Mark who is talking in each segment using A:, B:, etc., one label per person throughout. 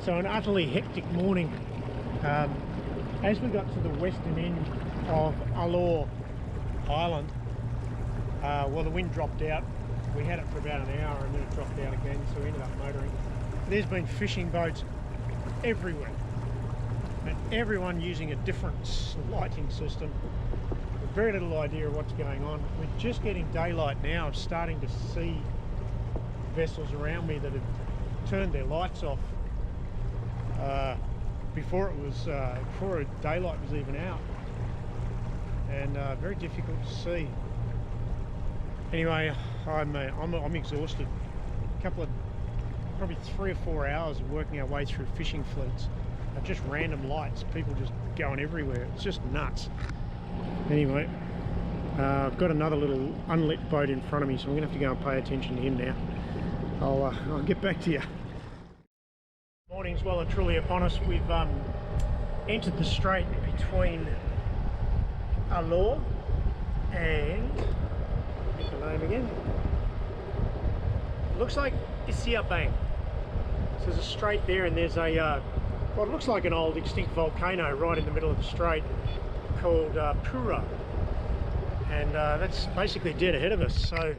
A: So an utterly hectic morning. As we got to the western end of Alor Island, well, the wind dropped out. We had it for about an hour and then it dropped out again, so we ended up motoring. There's been fishing boats everywhere, and everyone using a different lighting system. Very little idea of what's going on. We're just getting daylight now. I'm starting to see vessels around me that have turned their lights off before daylight was even out, and very difficult to see. Anyway, I'm exhausted. A couple of probably 3 or 4 hours of working our way through fishing fleets of just random lights, people just going everywhere. It's just nuts. Anyway, I've got another little unlit boat in front of me, so I'm gonna have to go and pay attention to him now. I'll get back to you. Morning's well and truly upon us. We've entered the strait between Alor and, get the name again, looks like Isiabang. So there's a strait there, and there's a what looks like an old extinct volcano right in the middle of the strait called Pura, and that's basically dead ahead of us. So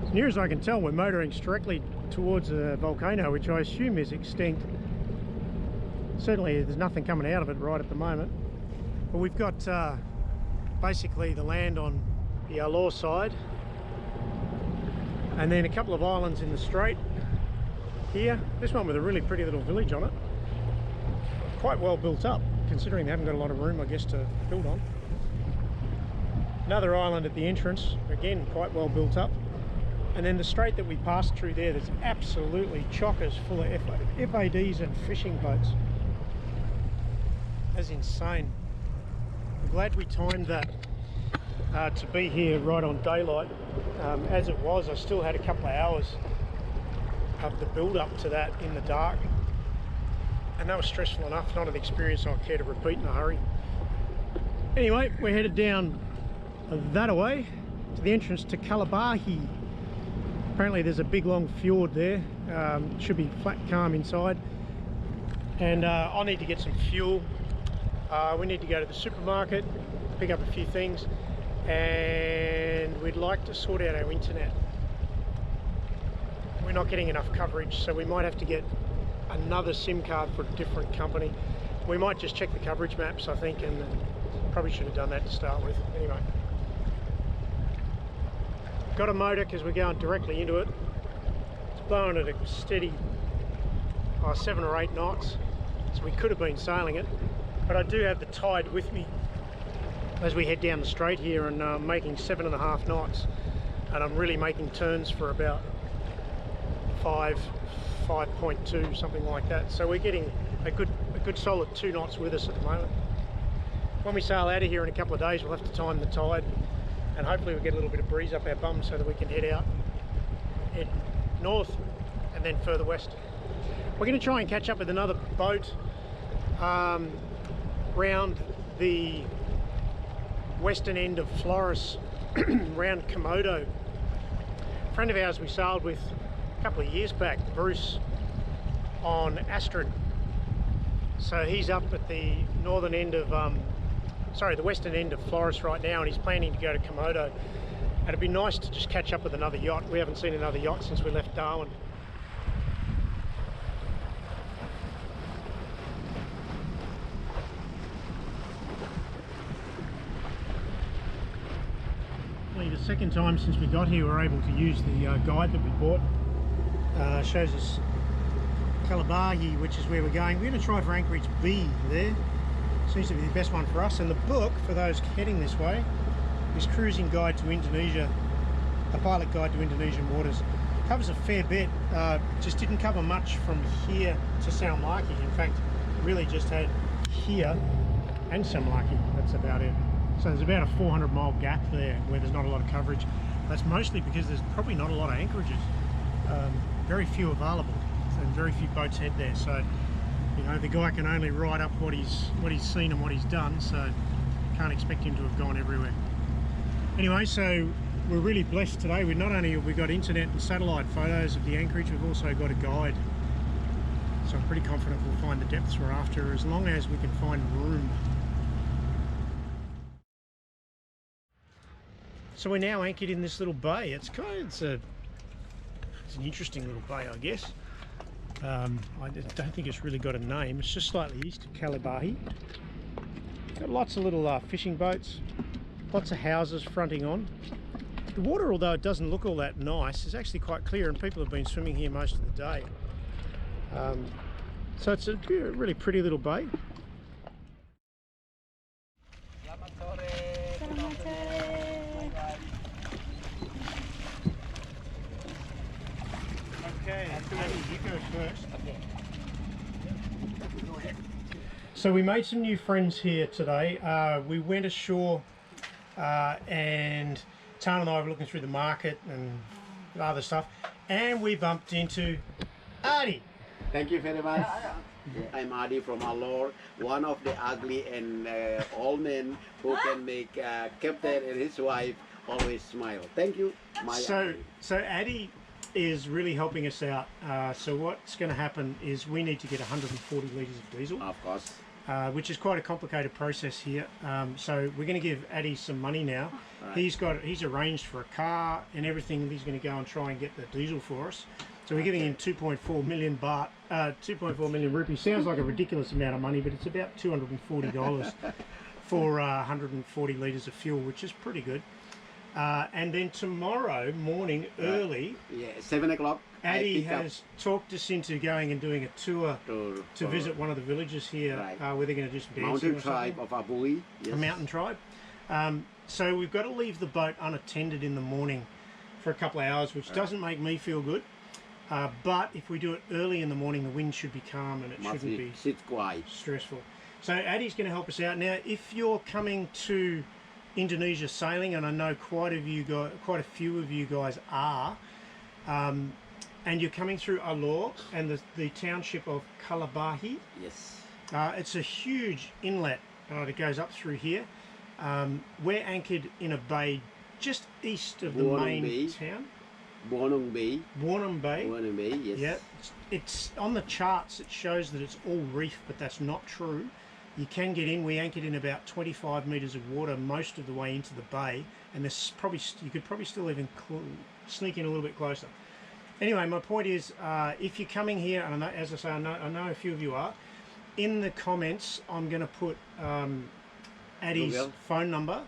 A: as near as I can tell, we're motoring directly towards a volcano, which I assume is extinct. Certainly there's nothing coming out of it right at the moment, but we've got basically the land on the Alor side, and then a couple of islands in the strait here. This one with a really pretty little village on it, quite well built up considering they haven't got a lot of room, I guess, to build on. Another island at the entrance, again quite well built up. And then the strait that we passed through there, that's absolutely chockers full of FADs and fishing boats. That's insane. I'm glad we timed that to be here right on daylight. As it was, I still had a couple of hours of the build up to that in the dark, and that was stressful enough, not an experience I'd care to repeat in a hurry. Anyway, we're headed down that way to the entrance to Kalabahi. Apparently there's a big long fjord there. Should be flat calm inside, and I'll need to get some fuel. We need to go to the supermarket, pick up a few things, and we'd like to sort out our internet. We're not getting enough coverage, so we might have to get another SIM card for a different company. We might just check the coverage maps, I think, and probably should have done that to start with. Anyway, got a motor because we're going directly into it. It's blowing at a steady 7 or 8 knots, so we could have been sailing it, but I do have the tide with me as we head down the strait here, and making 7.5 knots, and I'm really making turns for about 5.2, something like that. So we're getting a good solid 2 knots with us at the moment. When we sail out of here in a couple of days, we'll have to time the tide, and hopefully we'll get a little bit of breeze up our bum so that we can head north and then further west. We're going to try and catch up with another boat round the western end of Flores, round Komodo. A friend of ours we sailed with a couple of years back, Bruce, on Astrid. So he's up at the northern end of, the western end of Flores right now, and he's planning to go to Komodo. And it'd be nice to just catch up with another yacht. We haven't seen another yacht since we left Darwin. The second time since we got here we're able to use the guide that we bought. Shows us Kalabahi, which is where we're going. We're going to try for Anchorage B there. Seems to be the best one for us. And the book, for those heading this way, is Cruising Guide to Indonesia, a pilot guide to Indonesian waters. Covers a fair bit, just didn't cover much from here to Salmaki. In fact, really just had here and Salmaki, that's about it. So there's about a 400-mile gap there where there's not a lot of coverage. That's mostly because there's probably not a lot of anchorages. Very few available, and very few boats head there. So, you know, the guy can only write up what he's seen and what he's done, so can't expect him to have gone everywhere. Anyway, so we're really blessed today. We not only have we got internet and satellite photos of the anchorage, we've also got a guide So I'm pretty confident we'll find the depths we're after as long as we can find room. So we're now anchored in this little bay. It's an interesting little bay, I guess. I don't think it's really got a name. It's just slightly east of Kalabahi. Got lots of little fishing boats, lots of houses fronting on. The water, although it doesn't look all that nice, is actually quite clear, and people have been swimming here most of the day. So it's a really pretty little bay. Okay, Andy, you go first. Okay. So we made some new friends here today. We went ashore and Tan and I were looking through the market and other stuff, and we bumped into Adi.
B: Thank you very much. I'm Adi from Alor, one of the ugly and old men who can make Captain and his wife always smile. Thank you, my Adi.
A: So Adi is really helping us out. So what's going to happen is we need to get 140 litres of diesel.
B: Of course.
A: Which is quite a complicated process here. So we're going to give Adi some money now.
B: Right.
A: He's arranged for a car and everything. He's going to go and try and get the diesel for us. So we're giving him 2.4 million baht, 2.4 million rupees. Sounds like a ridiculous amount of money, but it's about $240 for 140 litres of fuel, which is pretty good. And then tomorrow morning early,
B: 7 o'clock,
A: Adi has talked us into going and doing a tour to visit one of the villages here, where they're going to do some dancing.
B: Mountain tribe of Abui.
A: Yes. A mountain tribe. So we've got to leave the boat unattended in the morning for a couple of hours, which doesn't make me feel good. But if we do it early in the morning, the wind should be calm and it shouldn't be stressful. So Adi's going to help us out. Now, if you're coming to Indonesia sailing, and I know quite a few of you guys are, and you're coming through Alor and the township of Kalabahi.
B: Yes.
A: It's a huge inlet that goes up through here. We're anchored in a bay just east of the main town.
B: Buonong Bay.
A: Buonong Bay.
B: Buonong Bay, yes.
A: Yeah, it's on the charts. It shows that it's all reef, but that's not true. You can get in. We anchored in about 25 metres of water most of the way into the bay, and there's probably you could probably still even sneak in a little bit closer. Anyway, my point is, if you're coming here, and I know, as I say, I know a few of you are, in the comments I'm going to put Adi's phone number,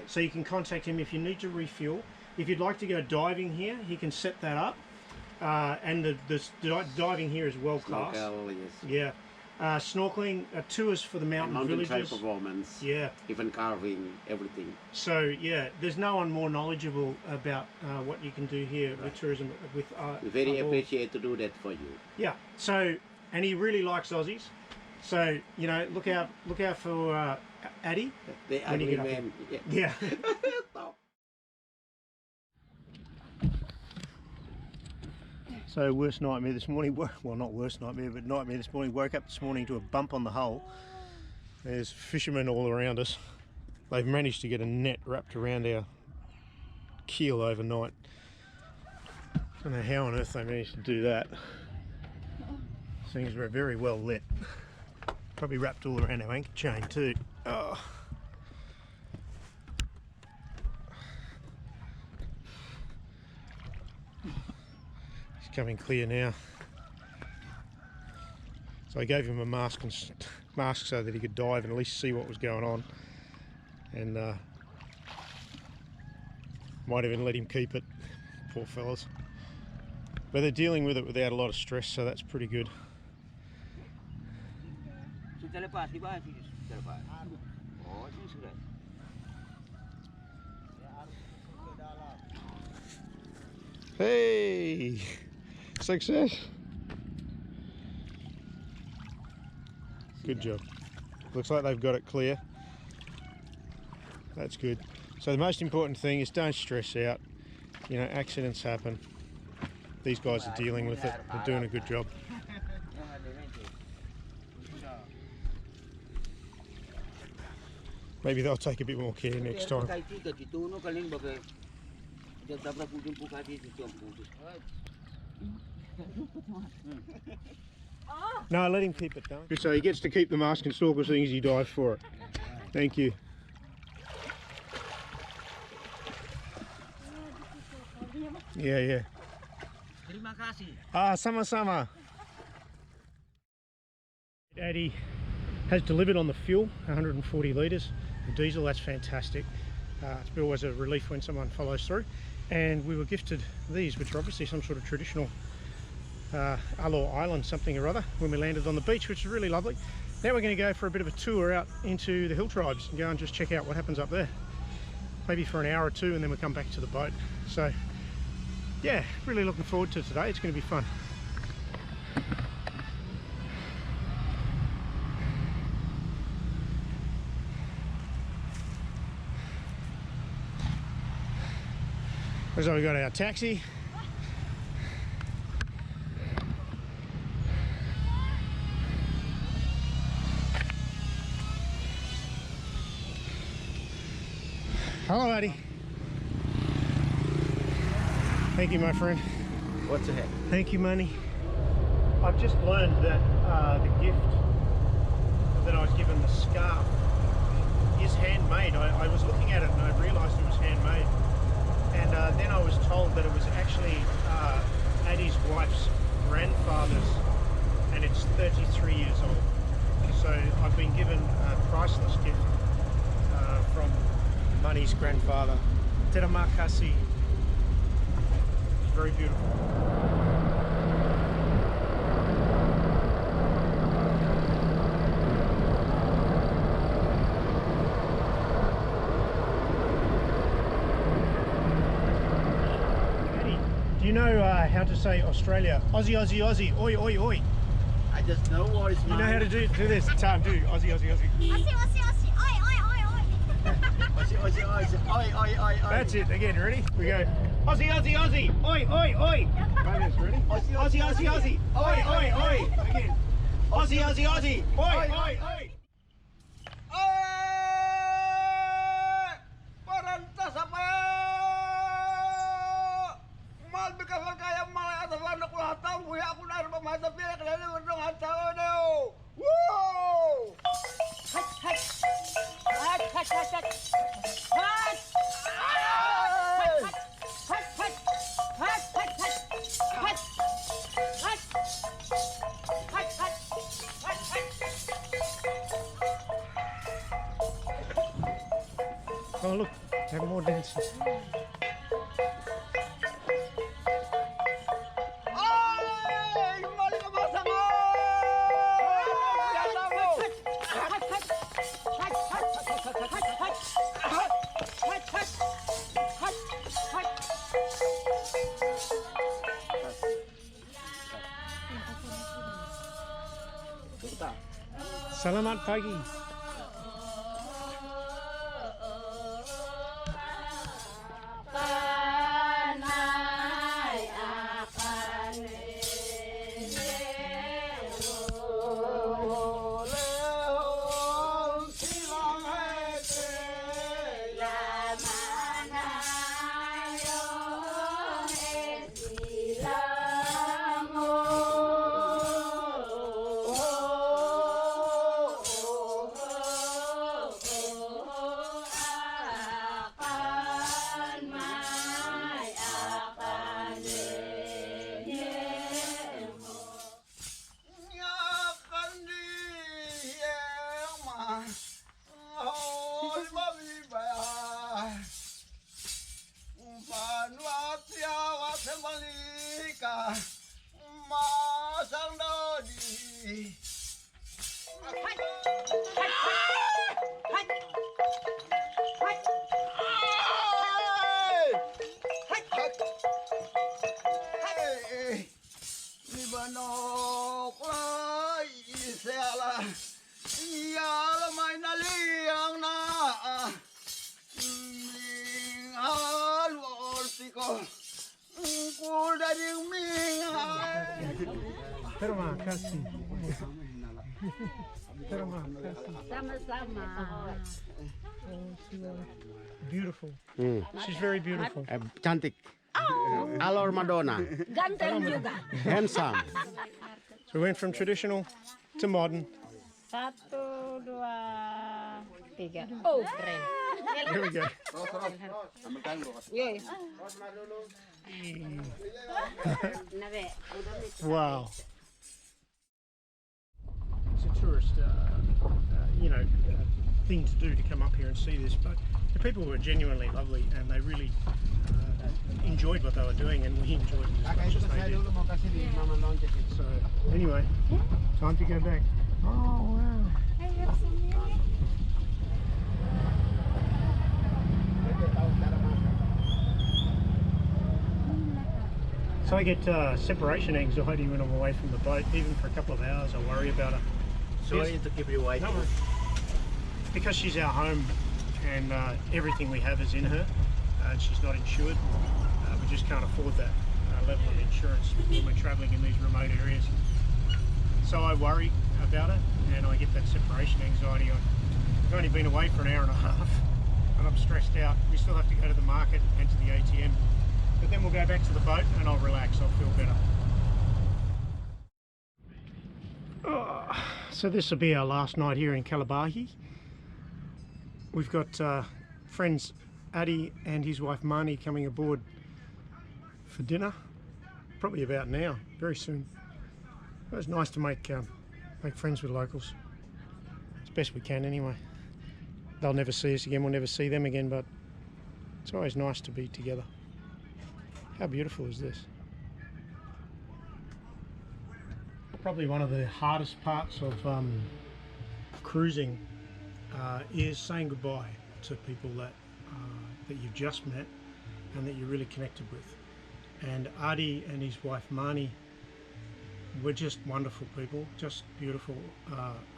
A: so you can contact him if you need to refuel. If you'd like to go diving here, he can set that up, and the diving here is world class. Yeah. Snorkeling, tours for the mountain villages.
B: Performance.
A: Yeah.
B: Even carving, everything.
A: So yeah, there's no one more knowledgeable about what you can do here with tourism. We very
B: appreciate to do that for you.
A: Yeah. So, and he really likes Aussies. So you know, look out for Adi.
B: The ugly man.
A: Yeah. So worst nightmare this morning, well not worst nightmare, but nightmare this morning, woke up this morning to a bump on the hull. There's fishermen all around us. They've managed to get a net wrapped around our keel overnight. I don't know how on earth they managed to do that. Things were very well lit. Probably wrapped all around our anchor chain too. Oh. Coming clear now. So I gave him a mask so that he could dive and at least see what was going on, and might even let him keep it, poor fellas. But they're dealing with it without a lot of stress, so that's pretty good. Hey! Success. Good job. Looks like they've got it clear. That's good. So the most important thing is don't stress out. You know, accidents happen. These guys are dealing with it. They're doing a good job. Maybe they'll take a bit more care next time. No, let him keep it, don't we? So he gets to keep the mask and stalker things, he dives for it. Thank you. Yeah, yeah.
C: Terima kasih.
A: Sama-sama. Addy has delivered on the fuel, 140 litres of diesel. That's fantastic. It's always a relief when someone follows through. And we were gifted these, which are obviously some sort of traditional Alor Island something or other, when we landed on the beach, which is really lovely. Now we're going to go for a bit of a tour out into the hill tribes and go and just check out what happens up there. Maybe for an hour or two, and then we'll come back to the boat. So yeah, really looking forward to today. It's going to be fun. So we got our taxi. Hello, Addy. Thank you, my friend.
B: What's ahead?
A: Thank you, money. I've just learned that the gift that I was given, the scarf, is handmade. I was looking at it and I realised it was handmade. And then I was told that it was actually Addy's wife's grandfather's, and it's 33 years old. So I've been given a priceless gift from Money's grandfather. Terima kasih. It's very beautiful. Do you know how to say Australia? Aussie, Aussie, Aussie, oi, oi, oi.
B: I just know what is
A: You know how to do this? Time, do Aussie, Aussie, Aussie.
D: Aussie, Aussie, Aussie, oi, oi, oi, oi.
B: Aussie, Aussie, Aussie, oi, oi, oi, oi.
A: That's it. Again, ready? We go. Aussie, Aussie, Aussie, oi, oi, oi. Fabulous, ready?
B: Aussie,
A: Aussie, Aussie, Aussie, oi, oi, oi. Again. Aussie, Aussie, Aussie, oi, oi, oi.
B: Parantas apa? Mal bikasan kaya malay atas anak lahatang buya aku na rin pamasa pila kalali undong hataw na yo. Woo!
D: Hut, hut. Hut, hut, hut, hut. Hut. Hut, hut. Hut, hut, hut. Hut. Hut. Hut, hut. Hut, hut.
A: Oh, look. Have more dances.
B: Ay! Mali ka ba sa mo?
A: Selamat pagi. Terima kasih. Terima kasih.
D: Sama-sama.
A: Beautiful. She's very beautiful.
B: Cantik. Alor Madonna.
D: Ganteng juga.
B: Handsome.
A: So we went from traditional to modern.
E: 1, 2, 3. Oh, keren.
A: There we go.
E: Yoi.
A: Wow. It's a tourist, thing to do to come up here and see this, but the people were genuinely lovely and they really enjoyed what they were doing, and we enjoyed it as much as they did. So anyway, time to go back. Oh wow. So I get separation anxiety when I'm away from the boat. Even for a couple of hours I worry about her.
B: Sorry to keep you waiting.
A: No, because she's our home and everything we have is in her, and she's not insured. We just can't afford that level of insurance when we're travelling in these remote areas. So I worry about it and I get that separation anxiety. I've only been away for an hour and a half and I'm stressed out. We still have to go to the market and to the ATM, but then we'll go back to the boat and I'll relax, I'll feel better. So this will be our last night here in Kalabahi. We've got friends Adi and his wife Mani coming aboard for dinner, probably about now, very soon. It was nice to make friends with locals, as best we can anyway. They'll never see us again, we'll never see them again, but it's always nice to be together. How beautiful is this? Probably one of the hardest parts of cruising is saying goodbye to people that you've just met and that you're really connected with. And Adi and his wife Mani were just wonderful people, just beautiful.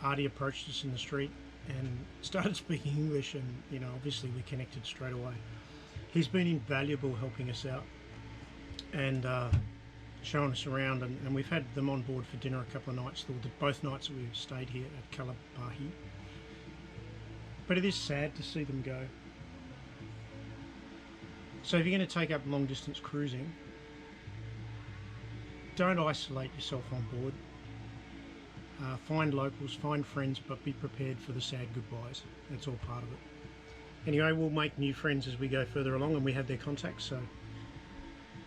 A: Adi approached us in the street and started speaking English, and obviously we connected straight away. He's been invaluable helping us out and showing us around, and we've had them on board for dinner a couple of nights, both nights that we've stayed here at Kalabahi. But it is sad to see them go. So if you're going to take up long distance cruising, don't isolate yourself on board. Find locals, find friends, but be prepared for the sad goodbyes. That's all part of it. Anyway, we'll make new friends as we go further along, and we have their contacts, so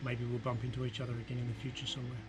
A: maybe we'll bump into each other again in the future somewhere.